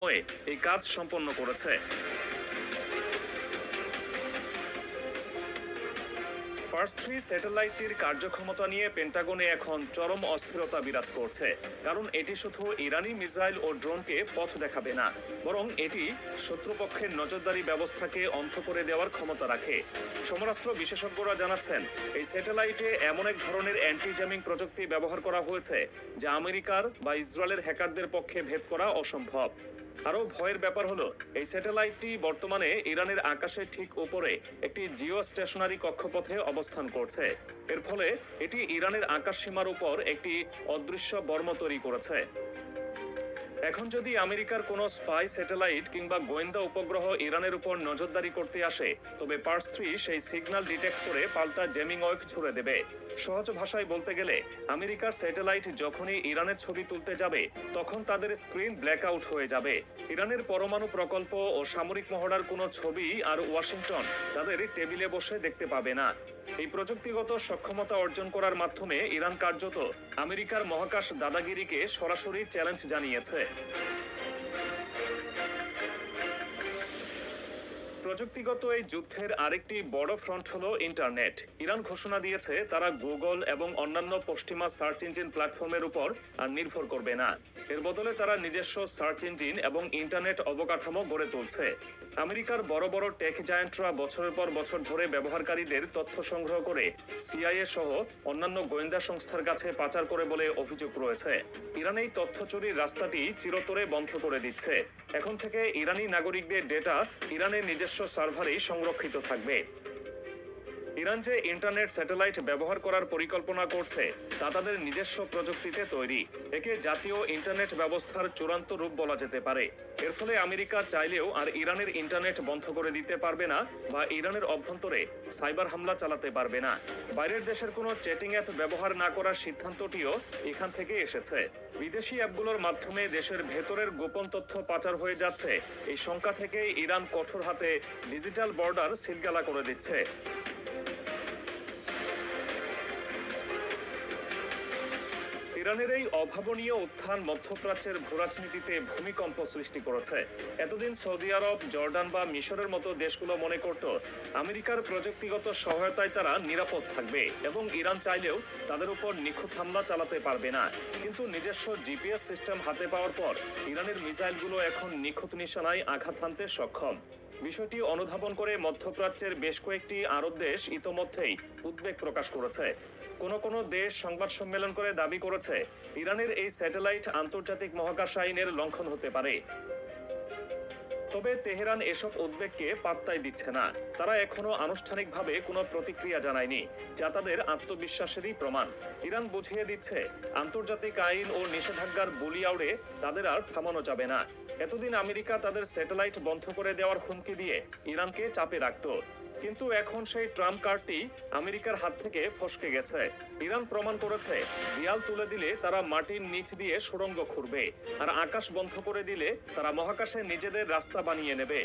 এই কাজ সম্পন্ন করেছে। পার্স 3 স্যাটেলাইটটির কার্যক্ষমতা নিয়ে পেন্টাগনে এখন চরম অস্থিরতা বিরাজ করছে, কারণ এটি শুধু ইরানি মিসাইল ও ড্রোনকে পথ দেখাবে না, বরং এটি শত্রুপক্ষের নজরদারি ব্যবস্থাকে অন্ধ করে দেওয়ার ক্ষমতা রাখে। সমরাস্ত্র বিশেষজ্ঞরা জানাচ্ছেন, এই স্যাটেলাইটে এমন এক ধরনের অ্যান্টি জ্যামিং প্রযুক্তি ব্যবহার করা হয়েছে যা আমেরিকার বা ইসরায়েলের হ্যাকারদের পক্ষে ভেদ করা অসম্ভব। আরও ভয়ের ব্যাপার হলো, এই স্যাটেলাইটটি বর্তমানে ইরানের আকাশের ঠিক উপরে একটি জিও স্টেশনারি কক্ষপথে অবস্থান করছে। এর ফলে এটি ইরানের আকাশ সীমার উপর একটি অদৃশ্য বর্ম তৈরি করেছে। এখন যদি আমেরিকার কোনো স্পাই স্যাটেলাইট কিংবা গোয়েন্দা উপগ্রহ ইরানের উপর নজরদারি করতে আসে, তবে পার্স 3 সেই সিগন্যাল ডিটেক্ট করে পাল্টা জেমিং ওয়েভ ছুড়ে দেবে। সহজ ভাষায় বলতে গেলে, আমেরিকার স্যাটেলাইট যখনই ইরানের ছবি তুলতে যাবে, তখন তাদের স্ক্রিন ব্ল্যাকআউট হয়ে যাবে। ইরানের পরমাণু প্রকল্প ও সামরিক মহড়ার কোনো ছবি আর ওয়াশিংটন তাদের টেবিলে বসে দেখতে পাবে না। এই প্রযুক্তিগত সক্ষমতা অর্জন করার মাধ্যমে ইরান কার্যত আমেরিকার মহাকাশ দাদাগিরিকে সরাসরি চ্যালেঞ্জ জানিয়েছে। প্রযুক্তিগত এই যুদ্ধের আরেকটি বড় ফ্রন্ট হলো ইন্টারনেট। ইরান ঘোষণা দিয়েছে তারা গুগল এবং অন্যান্য পশ্চিমা সার্চ ইঞ্জিন প্ল্যাটফর্মের উপর আর নির্ভর করবে না। এর বদলে তারা নিজস্ব সার্চ ইঞ্জিন এবং ইন্টারনেট অবকাঠামো গড়ে তুলছে। আমেরিকার বড় বড় টেক জায়ান্টরা বছরের পর বছর ধরে ব্যবহারকারীদের তথ্য সংগ্রহ করে সিআইএ সহ অন্যান্য গোয়েন্দা সংস্থার কাছে পাচার করে বলে অভিযোগ রয়েছে। ইরান এই তথ্য চুরির রাস্তাটি চিরতরে বন্ধ করে দিচ্ছে। এখন থেকে ইরানি নাগরিকদের ডেটা ইরানের নিজস্ব সার্ভারেই সংরক্ষিত থাকবে। ইরান যে ইন্টারনেট স্যাটেলাইট ব্যবহার করার পরিকল্পনা করছে তা তাদের নিজস্ব প্রযুক্তিতে তৈরি। একে জাতীয় ইন্টারনেট ব্যবস্থার চূড়ান্ত রূপ বলা যেতে পারে। এর ফলে আমেরিকা চাইলেও আর ইরানের ইন্টারনেট বন্ধ করে দিতে পারবে না বা ইরানের অভ্যন্তরে সাইবার হামলা চালাতে পারবে না। বাইরের দেশের কোনো চ্যাটিং অ্যাপ ব্যবহার না করার সিদ্ধান্তটিও এখান থেকে এসেছে। বিদেশি অ্যাপগুলোর মাধ্যমে দেশের ভেতরের গোপন তথ্য পাচার হয়ে যাচ্ছে, এই শঙ্কা থেকে ইরান কঠোর হাতে ডিজিটাল বর্ডার সিলগালা করে দিচ্ছে। ইরানের এই অভাবনীয় উত্থান মধ্যপ্রাচ্যের ভূরাজনীতিতে ভূমিকম্প সৃষ্টি করেছে। এতদিন সৌদি আরব, জর্ডান বা মিশরের মতো দেশগুলো মনে করত আমেরিকার প্রযুক্তিগত সহায়তায় তারা নিরাপদ থাকবে এবং ইরান চাইলেও তাদের উপর নিখুঁত হামলা চালাতে পারবে না। কিন্তু নিজস্ব জিপিএস সিস্টেম হাতে পাওয়ার পর ইরানের মিসাইলগুলো এখন নিখুঁত নিশানায় আঘাত হানতে সক্ষম। বিষয়টি অনুধাবন করে মধ্যপ্রাচ্যের বেশ কয়েকটি আরব দেশ ইতোমধ্যেই উদ্বেগ প্রকাশ করেছে। কোনো দেশ সংবাদ সম্মেলন করে দাবি করেছে ইরানের এই স্যাটেলাইট আন্তর্জাতিক মহাকাশ আইনের লঙ্ঘন হতে পারে। তবে তেহরান এসব উদ্বেগকে পাত্তাই দিচ্ছে না। তারা এখনো আনুষ্ঠানিকভাবে কোনো প্রতিক্রিয়া জানায়নি, যা তাদের আত্মবিশ্বাসেরই প্রমাণ। ইরান বুঝিয়ে দিচ্ছে আন্তর্জাতিক আইন ও নিষেধাজ্ঞার বুলি আউড়ে তাদের আর থামানো যাবে না। এতদিন আমেরিকা তাদের স্যাটেলাইট বন্ধ করে দেওয়ার হুমকি দিয়ে ইরানকে চাপে রাখত, কিন্তু এখন সেই ট্রাম্প কার্ডটি আমেরিকার হাত থেকে ফসকে গেছে। ইরান প্রমাণ করেছে দেয়াল তুলে দিলে তারা মাটির নিচ দিয়ে সুড়ঙ্গ খুঁড়বে, আর আকাশ বন্ধ করে দিলে তারা মহাকাশে নিজেদের রাস্তা বানিয়ে নেবে।